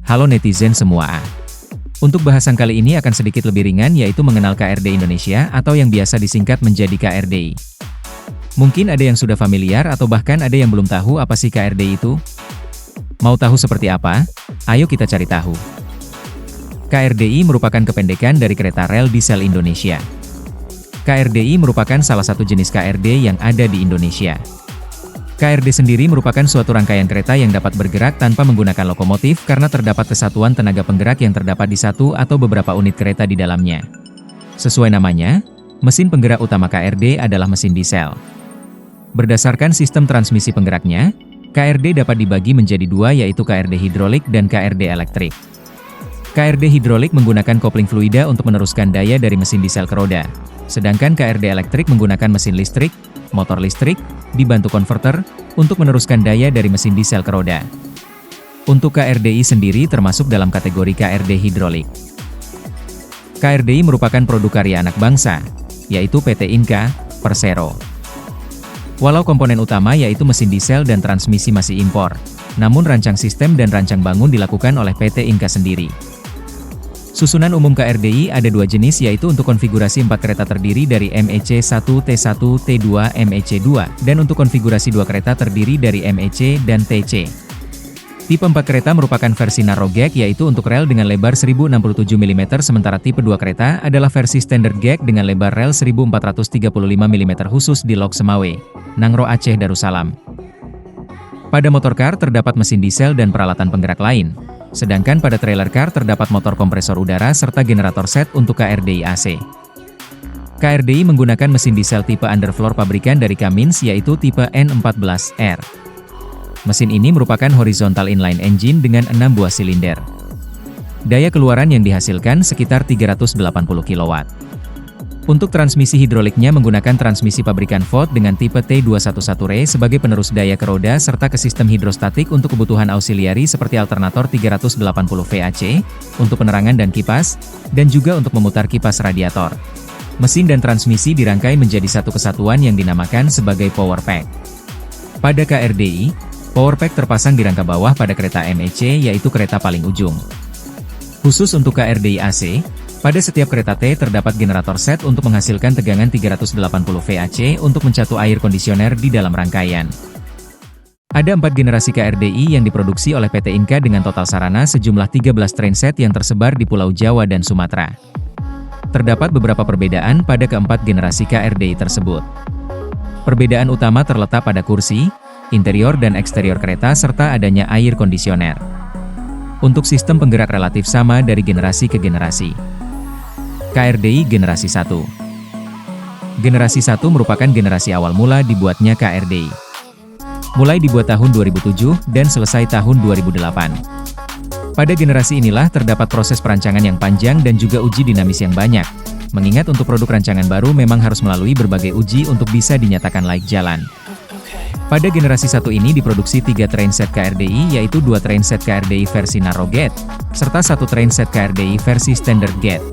Halo netizen semua. Untuk bahasan kali ini akan sedikit lebih ringan, yaitu mengenal KRD Indonesia atau yang biasa disingkat menjadi KRDI. Mungkin ada yang sudah familiar atau bahkan ada yang belum tahu apa sih KRDI itu? Mau tahu seperti apa? Ayo kita cari tahu. KRDI merupakan kependekan dari Kereta Rel Diesel Indonesia. KRDI merupakan salah satu jenis KRD yang ada di Indonesia. KRD sendiri merupakan suatu rangkaian kereta yang dapat bergerak tanpa menggunakan lokomotif karena terdapat kesatuan tenaga penggerak yang terdapat di satu atau beberapa unit kereta di dalamnya. Sesuai namanya, mesin penggerak utama KRD adalah mesin diesel. Berdasarkan sistem transmisi penggeraknya, KRD dapat dibagi menjadi dua, yaitu KRD hidrolik dan KRD elektrik. KRD hidrolik menggunakan kopling fluida untuk meneruskan daya dari mesin diesel ke roda, sedangkan KRD elektrik menggunakan mesin listrik, motor listrik, dibantu konverter, untuk meneruskan daya dari mesin diesel ke roda. Untuk KRDI sendiri termasuk dalam kategori KRD hidrolik. KRDI merupakan produk karya anak bangsa, yaitu PT Inka, Persero. Walau komponen utama yaitu mesin diesel dan transmisi masih impor, namun rancang sistem dan rancang bangun dilakukan oleh PT Inka sendiri. Susunan umum KRDI ada dua jenis, yaitu untuk konfigurasi 4 kereta terdiri dari MEC 1, T1, T2, MEC 2, dan untuk konfigurasi 2 kereta terdiri dari MEC dan TC. Tipe 4 kereta merupakan versi narrow gauge, yaitu untuk rel dengan lebar 1067 mm, sementara tipe 2 kereta adalah versi standard gauge dengan lebar rel 1435 mm khusus di Lok Semawe, Nangro Aceh Darussalam. Pada motor car terdapat mesin diesel dan peralatan penggerak lain. Sedangkan pada trailer car terdapat motor kompresor udara serta generator set untuk KRDI AC. KRDI menggunakan mesin diesel tipe underfloor pabrikan dari Cummins, yaitu tipe N14R. Mesin ini merupakan horizontal inline engine dengan 6 buah silinder. Daya keluaran yang dihasilkan sekitar 380 kW. Untuk transmisi hidroliknya menggunakan transmisi pabrikan Ford dengan tipe T211R sebagai penerus daya ke roda serta ke sistem hidrostatik untuk kebutuhan auxiliary seperti alternator 380 VAC, untuk penerangan dan kipas, dan juga untuk memutar kipas radiator. Mesin dan transmisi dirangkai menjadi satu kesatuan yang dinamakan sebagai power pack. Pada KRDI, power pack terpasang di rangka bawah pada kereta MEC, yaitu kereta paling ujung. Khusus untuk KRDI AC, pada setiap kereta T terdapat generator set untuk menghasilkan tegangan 380 VAC untuk mencatu air kondisioner di dalam rangkaian. Ada 4 generasi KRDI yang diproduksi oleh PT Inka dengan total sarana sejumlah 13 trainset yang tersebar di Pulau Jawa dan Sumatera. Terdapat beberapa perbedaan pada keempat generasi KRDI tersebut. Perbedaan utama terletak pada kursi, interior dan eksterior kereta serta adanya air kondisioner. Untuk sistem penggerak relatif sama dari generasi ke generasi. KRDI Generasi 1. Generasi 1 merupakan generasi awal mula dibuatnya KRDI. Mulai dibuat tahun 2007 dan selesai tahun 2008. Pada generasi inilah terdapat proses perancangan yang panjang dan juga uji dinamis yang banyak, mengingat untuk produk rancangan baru memang harus melalui berbagai uji untuk bisa dinyatakan layak jalan. Pada generasi 1 ini diproduksi 3 trainset KRDI, yaitu 2 trainset KRDI versi narrow gauge, serta 1 trainset KRDI versi standard gauge.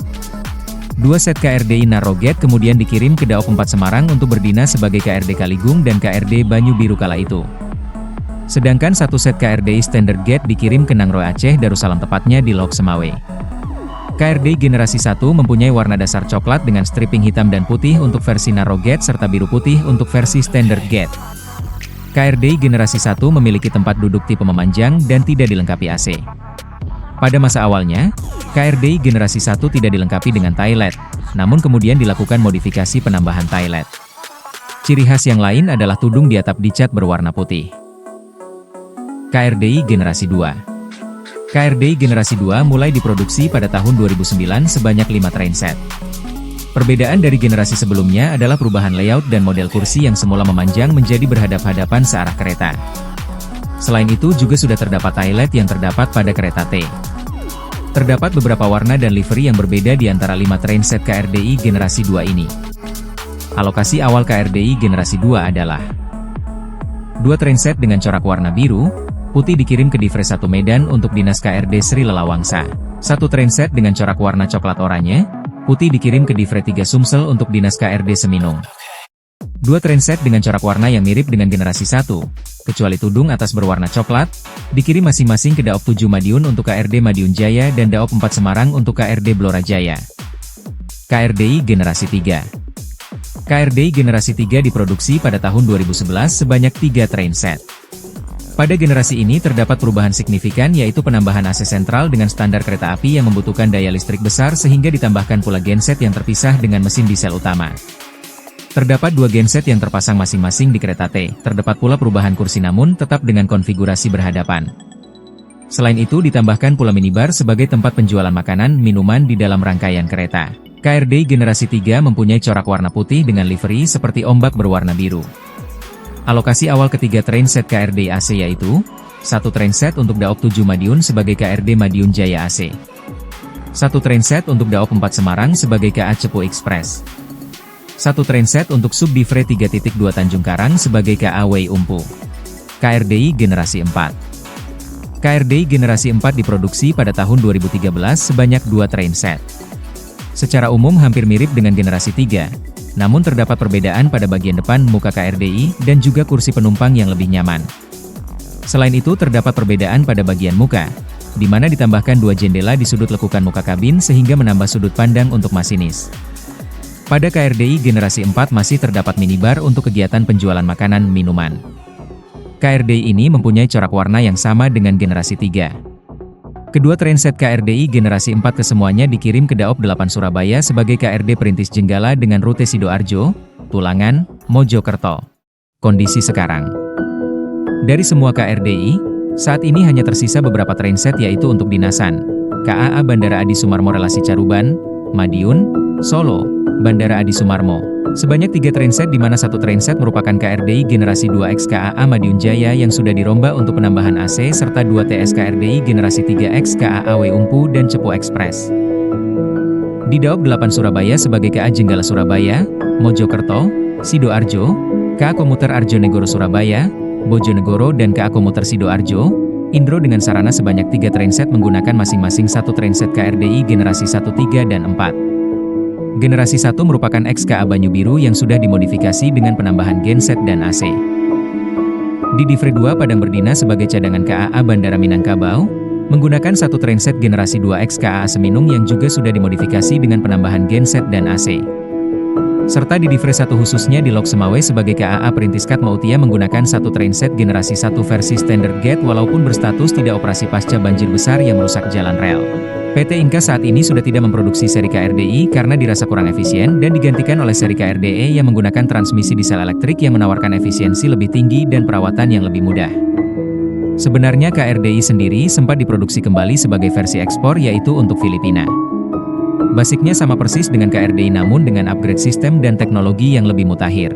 2 set KRDI narrow gauge kemudian dikirim ke Daop 4 Semarang untuk berdinas sebagai KRD Kaligung dan KRD Banyu Biru kala itu. Sedangkan 1 set KRDI standard gauge dikirim ke Nangro Aceh Darussalam, tepatnya di Lok Semawe. KRDI generasi 1 mempunyai warna dasar coklat dengan stripping hitam dan putih untuk versi narrow gauge serta biru putih untuk versi standard gauge. KRDI generasi 1 memiliki tempat duduk tipe memanjang dan tidak dilengkapi AC. Pada masa awalnya, KRDI generasi 1 tidak dilengkapi dengan toilet, namun kemudian dilakukan modifikasi penambahan toilet. Ciri khas yang lain adalah tudung di atap dicat berwarna putih. KRDI generasi 2. KRDI generasi 2 mulai diproduksi pada tahun 2009 sebanyak 5 trainset. Perbedaan dari generasi sebelumnya adalah perubahan layout dan model kursi yang semula memanjang menjadi berhadap-hadapan searah kereta. Selain itu juga sudah terdapat toilet yang terdapat pada kereta T. Terdapat beberapa warna dan livery yang berbeda di antara 5 trainset KRDI generasi 2 ini. Alokasi awal KRDI generasi 2 adalah 2 trainset dengan corak warna biru, putih dikirim ke Divre 1 Medan untuk dinas KRD Sri Lelawangsa. 1 trainset dengan corak warna coklat oranye, putih dikirim ke Divre 3 Sumsel untuk dinas KRD Seminung. Dua trainset dengan corak warna yang mirip dengan generasi 1, kecuali tudung atas berwarna coklat, dikirim masing-masing ke Daop 7 Madiun untuk KRD Madiun Jaya dan Daop 4 Semarang untuk KRD Blora Jaya. KRDI Generasi 3. KRDI Generasi 3 diproduksi pada tahun 2011 sebanyak 3 trainset. Pada generasi ini terdapat perubahan signifikan yaitu penambahan AC sentral dengan standar kereta api yang membutuhkan daya listrik besar sehingga ditambahkan pula genset yang terpisah dengan mesin diesel utama. Terdapat 2 genset yang terpasang masing-masing di kereta T, terdapat pula perubahan kursi namun tetap dengan konfigurasi berhadapan. Selain itu ditambahkan pula minibar sebagai tempat penjualan makanan, minuman di dalam rangkaian kereta. KRDI Generasi 3 mempunyai corak warna putih dengan livery seperti ombak berwarna biru. Alokasi awal ketiga trainset KRDI AC yaitu 1 trainset untuk Daop 7 Madiun sebagai KRD Madiun Jaya AC. 1 trainset untuk Daop 4 Semarang sebagai KA Cepu Express. 1 trainset untuk Subdivre 3.2 Tanjung Karang sebagai KA Wei Umpu. KRDI Generasi 4. KRDI Generasi 4 diproduksi pada tahun 2013 sebanyak 2 trainset. Secara umum hampir mirip dengan generasi 3, namun terdapat perbedaan pada bagian depan muka KRDI dan juga kursi penumpang yang lebih nyaman. Selain itu terdapat perbedaan pada bagian muka, di mana ditambahkan 2 jendela di sudut lekukan muka kabin sehingga menambah sudut pandang untuk masinis. Pada KRDI Generasi 4 masih terdapat minibar untuk kegiatan penjualan makanan minuman. KRDI ini mempunyai corak warna yang sama dengan generasi 3. Kedua trainset KRDI Generasi 4 kesemuanya dikirim ke Daop 8 Surabaya sebagai KRD Perintis Jenggala dengan rute Sidoarjo, Tulangan, Mojokerto. Kondisi sekarang. Dari semua KRDI, saat ini hanya tersisa beberapa trainset yaitu untuk dinasan, KAA Bandara Adi Sumarmo relasi Caruban, Madiun, Solo, Bandara Adi Sumarmo. Sebanyak 3 trainset di mana 1 trainset merupakan KRDI Generasi 2X KAA Madiun Jaya yang sudah dirombak untuk penambahan AC serta 2 TS KRDI Generasi 3X KAA Wei Umpu dan Cepu Express. Di Daop 8 Surabaya sebagai KA Jenggala Surabaya, Mojokerto, Sidoarjo, KA Komuter Arjonegoro Surabaya, Bojonegoro dan KA Komuter Sidoarjo, Indro dengan sarana sebanyak 3 trainset menggunakan masing-masing 1 trainset KRDI Generasi 1, 3, dan 4. Generasi 1 merupakan XKA Banyu Biru yang sudah dimodifikasi dengan penambahan genset dan AC. Di Divre 2 Padang Berdina sebagai cadangan KAA Bandara Minangkabau, menggunakan 1 trainset generasi 2X KAA Seminung yang juga sudah dimodifikasi dengan penambahan genset dan AC. Serta di Divre 1 khususnya di Lok Semawe sebagai KAA Perintis Katmautia menggunakan 1 trainset generasi 1 versi standard gauge walaupun berstatus tidak operasi pasca banjir besar yang merusak jalan rel. PT Inka saat ini sudah tidak memproduksi seri KRDI karena dirasa kurang efisien dan digantikan oleh seri KRDE yang menggunakan transmisi diesel elektrik yang menawarkan efisiensi lebih tinggi dan perawatan yang lebih mudah. Sebenarnya KRDI sendiri sempat diproduksi kembali sebagai versi ekspor yaitu untuk Filipina. Basicnya sama persis dengan KRDI namun dengan upgrade sistem dan teknologi yang lebih mutakhir.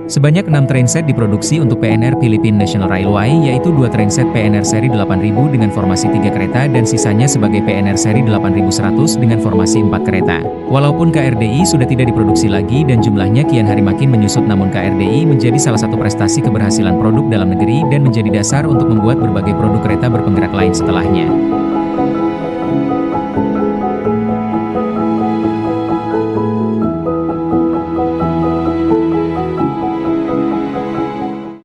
Sebanyak 6 trainset diproduksi untuk PNR Philippine National Railway yaitu 2 trainset PNR seri 8000 dengan formasi 3 kereta dan sisanya sebagai PNR seri 8100 dengan formasi 4 kereta. Walaupun KRDI sudah tidak diproduksi lagi dan jumlahnya kian hari makin menyusut namun KRDI menjadi salah satu prestasi keberhasilan produk dalam negeri dan menjadi dasar untuk membuat berbagai produk kereta berpenggerak lain setelahnya.